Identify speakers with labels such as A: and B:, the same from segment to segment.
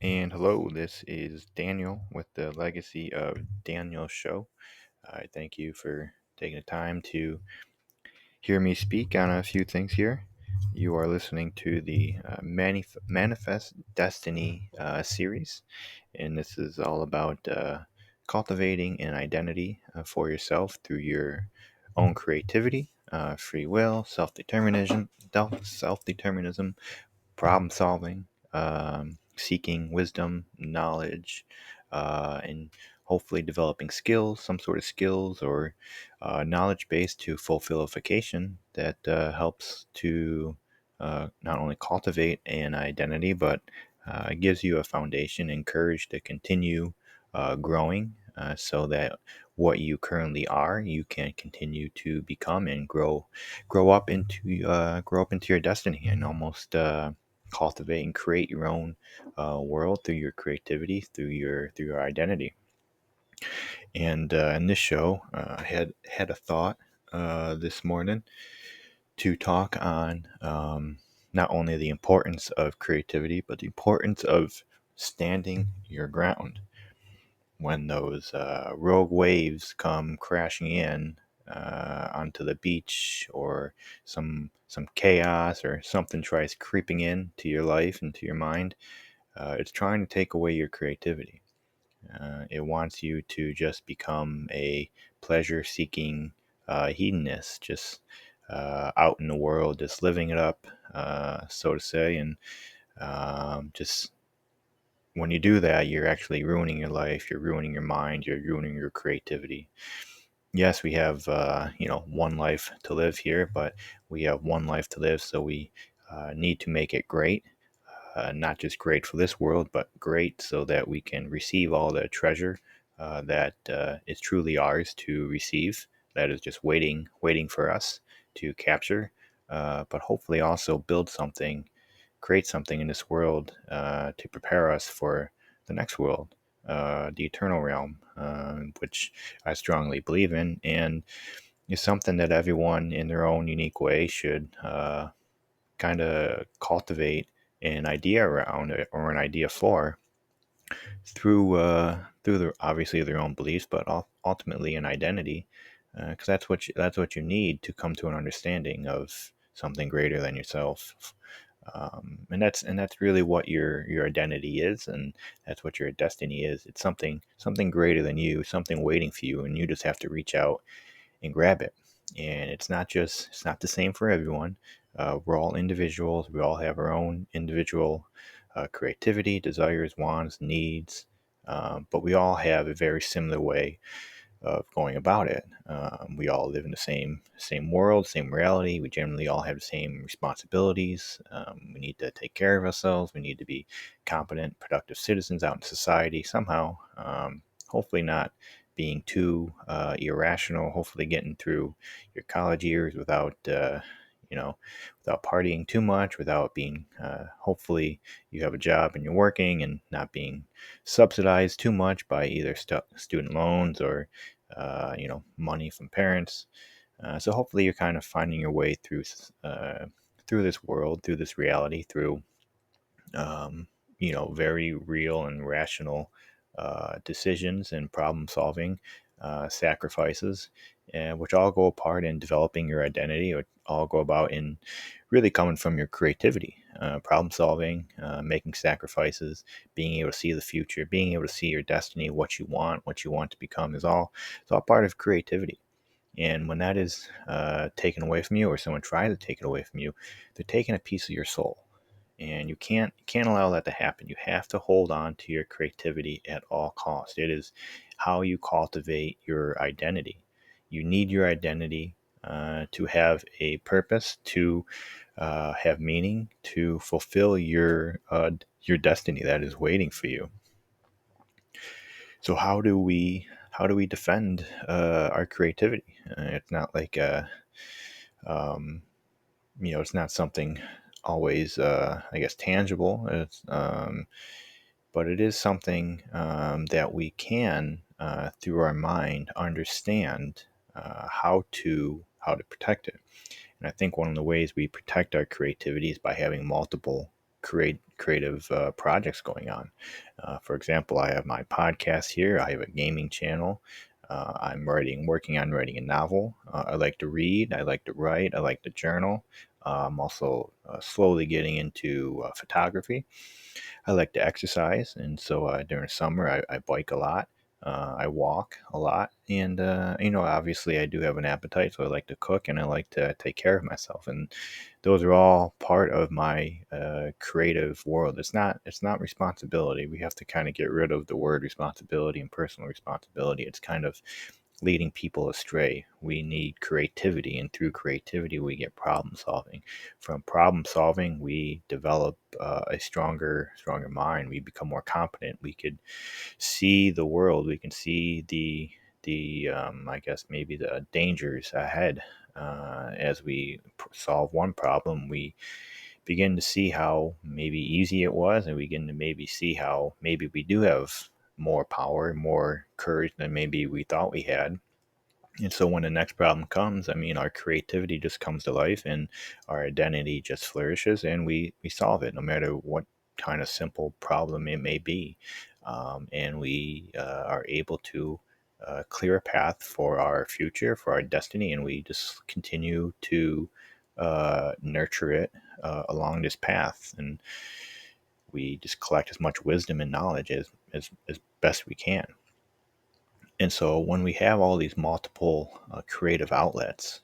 A: And hello, this is Daniel with the Legacy of Daniel Show. I thank you for taking the time to hear me speak on a few things here. You are listening to the Manifest Destiny series, and this is all about cultivating an identity for yourself through your own creativity, free will, self-determinism, problem solving, seeking wisdom, knowledge, and hopefully developing skills, some sort of skills or knowledge base to fulfillification that helps to not only cultivate an identity, but gives you a foundation and courage to continue growing so that what you currently are, you can continue to become and grow up into your destiny and almost cultivate and create your own world through your creativity, through your identity. And in this show, I had a thought this morning to talk on not only the importance of creativity, but the importance of standing your ground when those rogue waves come crashing in onto the beach, or some chaos or something tries creeping in to your life and to your mind. It's trying to take away your creativity. It wants you to just become a pleasure-seeking hedonist, just out in the world, just living it up, so to say. And just when you do that, you're actually ruining your life. You're ruining your mind. You're ruining your creativity. Yes, we have one life to live here, but we have one life to live, so we need to make it great. Not just great for this world, but great so that we can receive all the treasure that is truly ours to receive. That is just waiting for us to capture. But hopefully also build something, create something in this world to prepare us for the next world, the eternal realm, which I strongly believe in, and is something that everyone in their own unique way should kind of cultivate an idea around or an idea for through their obviously their own beliefs, but ultimately an identity, because that's what you need to come to an understanding of something greater than yourself. And that's really what your identity is, and that's what your destiny is. It's something greater than you, something waiting for you, and you just have to reach out and grab it. And it's not the same for everyone. We're all individuals. We all have our own individual creativity, desires, wants, needs, but we all have a very similar way of going about it. We all live in the same world, same reality. We generally all have the same responsibilities. We need to take care of ourselves. We need to be competent, productive citizens out in society somehow. Hopefully not being too irrational. Hopefully getting through your college years without you know, without partying too much, without being, hopefully you have a job and you're working and not being subsidized too much by either student loans or, money from parents. So hopefully you're kind of finding your way through this world, through this reality, through, very real and rational decisions and problem solving, sacrifices, and which all go apart in developing your identity, or all go about in really coming from your creativity, problem solving, making sacrifices, being able to see the future, being able to see your destiny, what you want to become is all, it's all part of creativity. And when that is taken away from you, or someone tries to take it away from you, they're taking a piece of your soul, and you can't allow that to happen. You have to hold on to your creativity at all costs. It is how you cultivate your identity. You need your identity to have a purpose, to have meaning, to fulfill your destiny that is waiting for you. So how do we defend our creativity? It's not like um, it's not something always, I guess, tangible. But it is something that we can, through our mind, understand how to protect it. And I think one of the ways we protect our creativity is by having multiple creative projects going on. For example, I have my podcast here. I have a gaming channel. I'm working on writing a novel. I like to read. I like to write. I like to journal. I'm also slowly getting into photography. I like to exercise, and so during summer, I bike a lot. I walk a lot, and obviously, I do have an appetite, so I like to cook and I like to take care of myself. And those are all part of my creative world. It's not responsibility. We have to kind of get rid of the word responsibility and personal responsibility. It's kind of leading people astray. We need creativity, and through creativity, we get problem solving. From problem solving, we develop a stronger mind. We become more competent. We could see the world. We can see the I guess maybe the dangers ahead. As we solve one problem, we begin to see how maybe easy it was, and we begin to maybe see how maybe we do have more power, more courage than maybe we thought we had. And so when the next problem comes, I mean, our creativity just comes to life, and our identity just flourishes, and we solve it no matter what kind of simple problem it may be. And we are able to clear a path for our future, for our destiny, and we just continue to nurture it along this path. And we just collect as much wisdom and knowledge as best we can. And so when we have all these multiple creative outlets,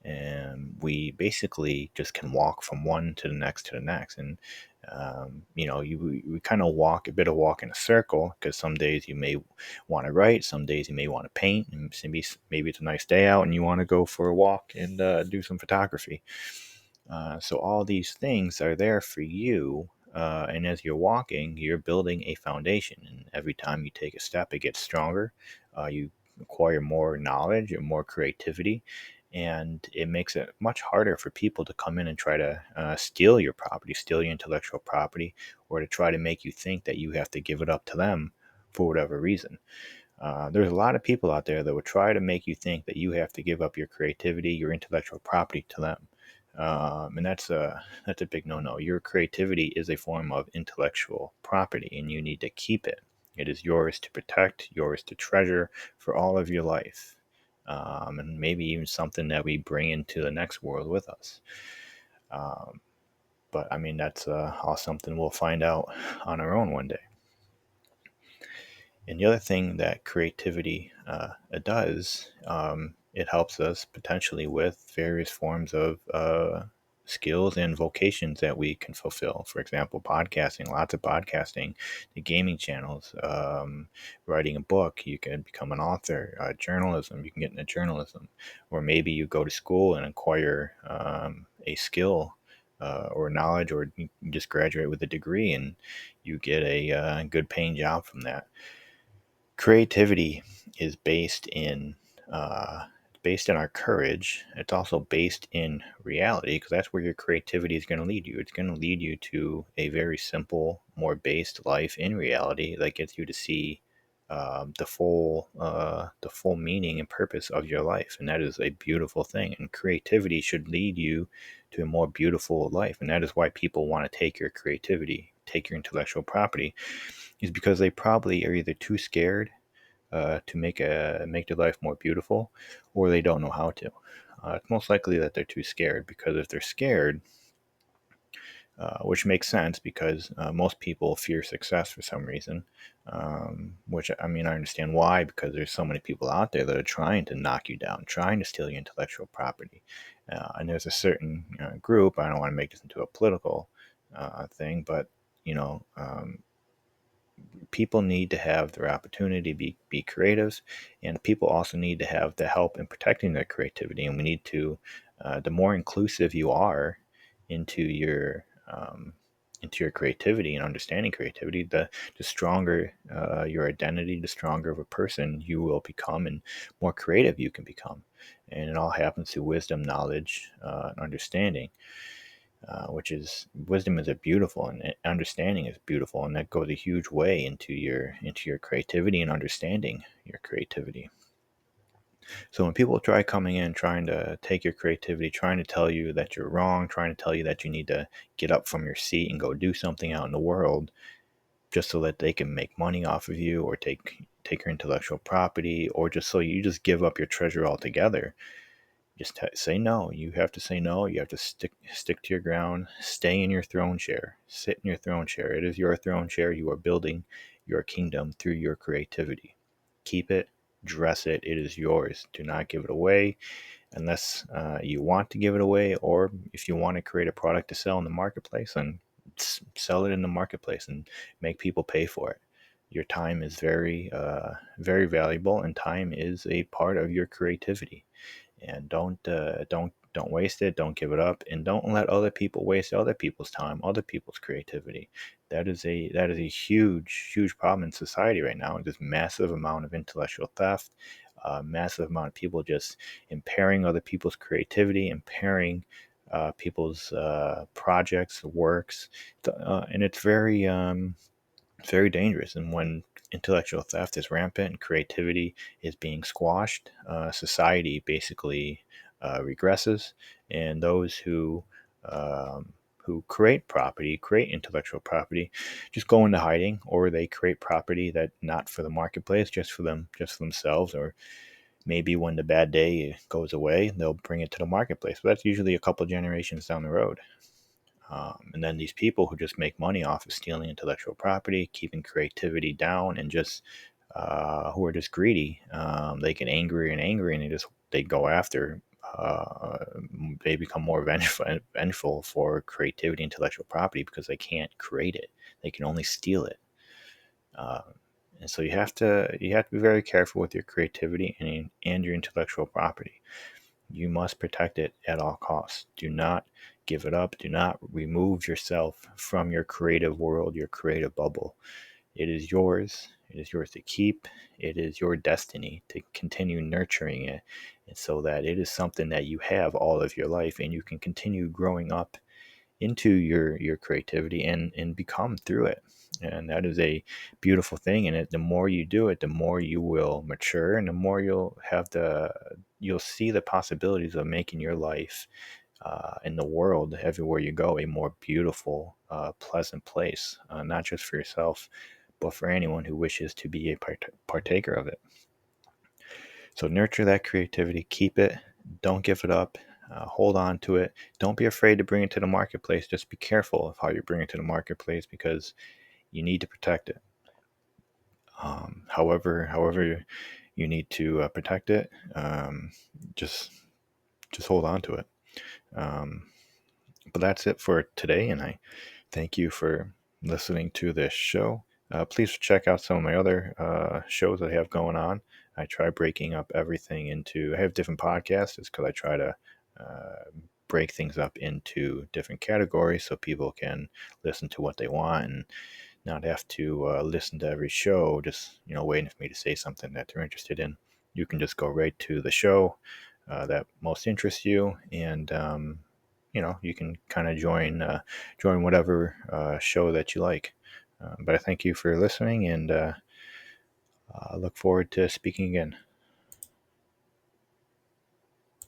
A: and we basically just can walk from one to the next, and we kind of walk a bit of walk in a circle, because some days you may want to write, some days you may want to paint, and maybe it's a nice day out and you want to go for a walk and do some photography. So all these things are there for you. And as you're walking, you're building a foundation. And every time you take a step, it gets stronger. You acquire more knowledge and more creativity. And it makes it much harder for people to come in and try to steal your property, steal your intellectual property, or to try to make you think that you have to give it up to them for whatever reason. There's a lot of people out there that would try to make you think that you have to give up your creativity, your intellectual property to them. And that's a big no-no. Your creativity is a form of intellectual property, and you need to keep it. It is yours to protect, yours to treasure for all of your life, and maybe even something that we bring into the next world with us. Um, but I mean, that's all something we'll find out on our own one day. And the other thing that creativity does, it helps us potentially with various forms of skills and vocations that we can fulfill. For example, podcasting, lots of podcasting, the gaming channels, writing a book, you can become an author, journalism, you can get into journalism, or maybe you go to school and acquire a skill. Or knowledge, or you just graduate with a degree and you get a good paying job from that. Creativity is uh, based in our courage. It's also based in reality, because that's where your creativity is going to lead you. It's going to lead you to a very simple, more based life in reality that gets you to see the full meaning and purpose of your life, and that is a beautiful thing. And creativity should lead you to a more beautiful life, and that is why people want to take your creativity, take your intellectual property, is because they probably are either too scared to make their life more beautiful, or they don't know how to. It's most likely that they're too scared, because if they're scared, which makes sense, because most people fear success for some reason. Which, I mean, I understand why, because there's so many people out there that are trying to knock you down, trying to steal your intellectual property. And there's a certain group. I don't want to make this into a political thing, but you know, people need to have their opportunity to be creative, and people also need to have the help in protecting their creativity. And we need to, the more inclusive you are into your creativity and understanding creativity, the stronger your identity, the stronger of a person you will become, and more creative you can become. And it all happens through wisdom, knowledge, and understanding, which is, wisdom is a beautiful, and understanding is beautiful, and that goes a huge way into your creativity and understanding your creativity. So when people try coming in, trying to take your creativity, trying to tell you that you're wrong, trying to tell you that you need to get up from your seat and go do something out in the world just so that they can make money off of you, or take your intellectual property, or just so you just give up your treasure altogether, just say no. You have to say no. You have to stick to your ground. Stay in your throne chair. Sit in your throne chair. It is your throne chair. You are building your kingdom through your creativity. Keep it. Dress it. It is yours. Do not give it away unless you want to give it away, or if you want to create a product to sell in the marketplace, and sell it in the marketplace and make people pay for it. Your time is very valuable, and time is a part of your creativity. And don't waste it. Don't give it up, and don't let other people waste other people's time, other people's creativity. That is a huge problem in society right now. This massive amount of intellectual theft, massive amount of people just impairing other people's creativity, impairing people's projects, works, and it's very dangerous. And when intellectual theft is rampant and creativity is being squashed, society basically regresses, and those who create intellectual property, just go into hiding, or they create property that not for the marketplace, just for themselves, or maybe when the bad day goes away, they'll bring it to the marketplace. But that's usually a couple generations down the road. And then these people who just make money off of stealing intellectual property, keeping creativity down, and just who are just greedy, they get angry and angry, and they go after. They become more vengeful for creativity, intellectual property, because they can't create it; they can only steal it. Uh, and so you have to be very careful with your creativity and your intellectual property. You must protect it at all costs. Do not give it up. Do not remove yourself from your creative world, your creative bubble. It is yours. It is yours to keep. It is your destiny to continue nurturing it, and so that it is something that you have all of your life, and you can continue growing up into your creativity and become through it. And that is a beautiful thing. And the more you do it, the more you will mature, and the more you'll see the possibilities of making your life in the world, everywhere you go, a more beautiful, pleasant place, not just for yourself, but for anyone who wishes to be a partaker of it. So nurture that creativity, keep it, don't give it up, hold on to it. Don't be afraid to bring it to the marketplace. Just be careful of how you bring it to the marketplace, because you need to protect it. However you need to protect it, just hold on to it. Um, but that's it for today, and I thank you for listening to this show. Please check out some of my other shows that I have going on. I try breaking up everything into, I have different podcasts just because I try to uh, break things up into different categories so people can listen to what they want and not have to listen to every show, just, waiting for me to say something that they're interested in. You can just go right to the show that most interests you, and you can kind of join whatever show that you like. But I thank you for listening, and I look forward to speaking again.